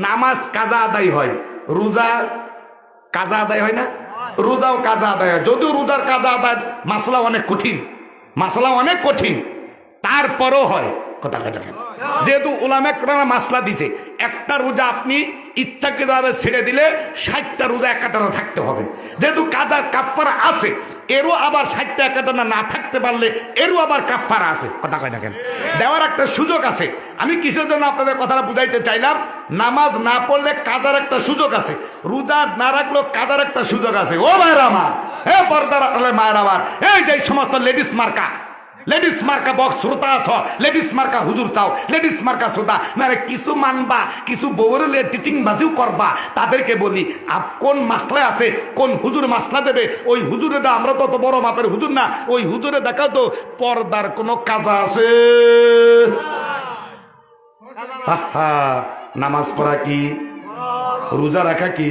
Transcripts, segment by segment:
নামাজ কাজা আদায় হয়, রোজা কাজা আদায় হয় না? রোজাও কাজা আদায় হয়, যদিও রোজার কাজা আদায় মাসলা অনেক কঠিন, মাসলা অনেক কঠিন, তারপরও হয়। কথা দেখেন, যেহেতু উলামা কেরাম মাসলা দিছে, একটা রোজা আপনি ইচ্ছাকৃতভাবে ছেড়ে দিলে 60টা রোজা একাটানা থাকতে হবে। যেহেতু কাজার কাফারা আছে, এরও আবার 60টা একাটানা না থাকতে পারলে এরও আবার কাফারা আছে। কথা কয় দেখেন, দেওয়ার একটা সুযোগ আছে। আমি কিসের জন্য আপনাদের কথাটা বুঝাইতে চাইলাম, নামাজ না পড়লে কাজার একটা সুযোগ আছে, রোজা না রাখলেও কাজার একটা সুযোগ আছে। ও ভাইরা আমার, হে পর্দার মায়ের আমার, এই যে সমস্ত লেডিস মার্কা বক্স শ্রোতা আছ, লেডিস মার্কা হুজুর চাও, লেডিস মার্কা শ্রোতা মানে কিছু মানবা, কিছু বউরে টিচিং বাজিও করবা, তাদেরকে বলি কোন মাসলায় আছে, কোন হুজুর মাসলা দেবে, ওই হুজুরে দা, আমরা তো অত বড় মাপের হুজুর না, ওই হুজুরে দেখাও তো পর্দার কোনো কাজা আছে। নামাজ পড়া কি, রোজা রাখা কি?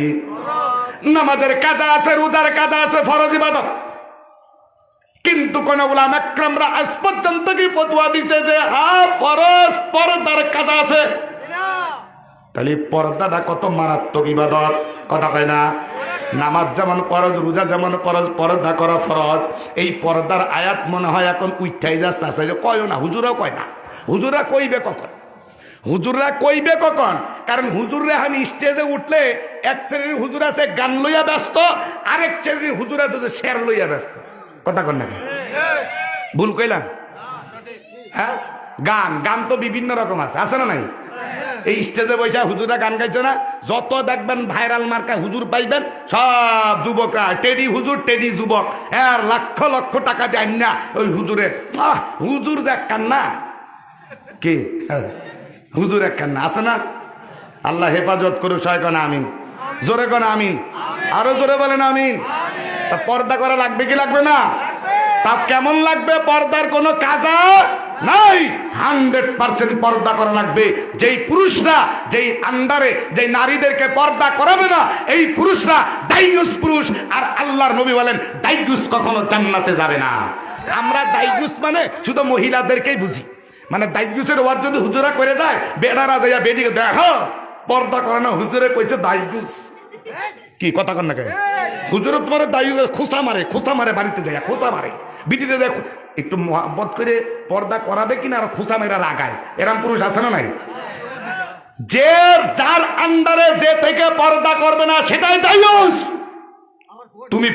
নামাজের কাজা আছে, রোজার কাজা আছে, ফরজ ইবাদত। কিন্তু কোন উলামা একরামরা আজ পর্যন্ত কি ফতোয়া দিছে যে ফরজ পর্দার কাজা আছে? তাহলে পর্দাটা কত মারাত্মক ইবাদত। কথা কয় না? নামাজ যেমন ফরজ, রোজা যেমন ফরজ, পর্দা করা ফরজ। এই পর্দার আয়াত মনে হয় এখন উঠাই যাচ্ছে, কয় না, হুজুরও কয় না। হুজুরা কইবে কখন? হুজুররা কইবে কখন? কারণ হুজুররা এখন স্টেজে উঠলে এক শ্রেণীর হুজুর আছে গান লইয়া ব্যস্ত, আরেক শ্রেণীর হুজুর আছে শের লইয়া ব্যস্ত। কথা কন না? ভুল কইলাম? হ্যাঁ, গান তো বিভিন্ন রকম আছে না নাই? এই স্টেজে বসে হুজুরা গান গাইছে না, যত দেখবেন ভাইরাল মার্কা হুজুর পাইবেন সব যুবকরা, টেডি হুজুর, টেডি যুবক, আর লক্ষ লক্ষ টাকা দেন না ওই হুজুরের। হুজুর দেখ কান্না কি, হুজুর এক কান্না আছে না? আল্লাহ হেফাজত করুক, সবাই কন আমিন, জোরে কন আমিন, আরো জোরে বলেন আমিন। তা পর্দা করা লাগবে কি লাগবে না? তা কেমন লাগবে? পর্দার কোনো কাজা নাই, 100% পর্দা করা লাগবে। যেই পুরুষরা, যেই আন্ডারে যেই নারীদেরকে পর্দা করাবে না, এই পুরুষরা দাইয়ুস পুরুষ। আর আল্লাহর নবী বলেন দাইয়ুস কখনো জান্নাতে যাবে না। আমরা দাইয়ুস মানে শুধু মহিলাদেরকেই বুঝি, মানে দাইয়ুসের ওয়াজ যদি হুজুরা করে যায়, বেড়ারা যাইয়া বেদিকে দেখো পর্দা করে না, হুজুরে কইছে দাইয়ুস। কি কথা কন না কে? হুজুরে তোমার দাইয়ুস খোঁচা মারে বাড়িতে যায়, খোঁচা মারে, বিটিতে যায়, একটু মহব্বত করে পর্দা করাবে কিনা আর খোঁচা মেরা লাগায়, এরকম পুরুষ আছে না নাই? যে যার আন্ডারে যে থেকে পর্দা করবে না সেটাই দাইয়ুস। তুমি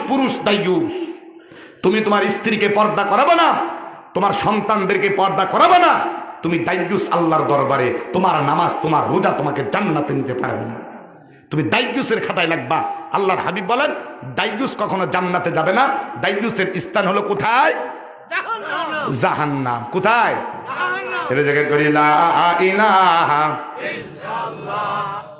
পুরুষ দাইয়ুস। তুমি তোমার স্ত্রীকে পর্দা করাবে না, তোমার সন্তানদেরকে পর্দা করাবে না, তুমি দাইয়ুস আল্লাহর দরবারে। তোমার নামাজ, তোমার রোজা তোমাকে জান্নাতে নিতে পারবে না। তুমি দাইয়ুসের খাতায় লাগবা। আল্লাহর হাবিব বলেন দাইয়ুস কখনো জান্নাতে যাবে না। দাইয়ুসের স্থান হলো কোথায়? জাহান্নাম। কোথায়? এটা জায়গায় করি লা ইলাহা ইল্লাল্লাহ।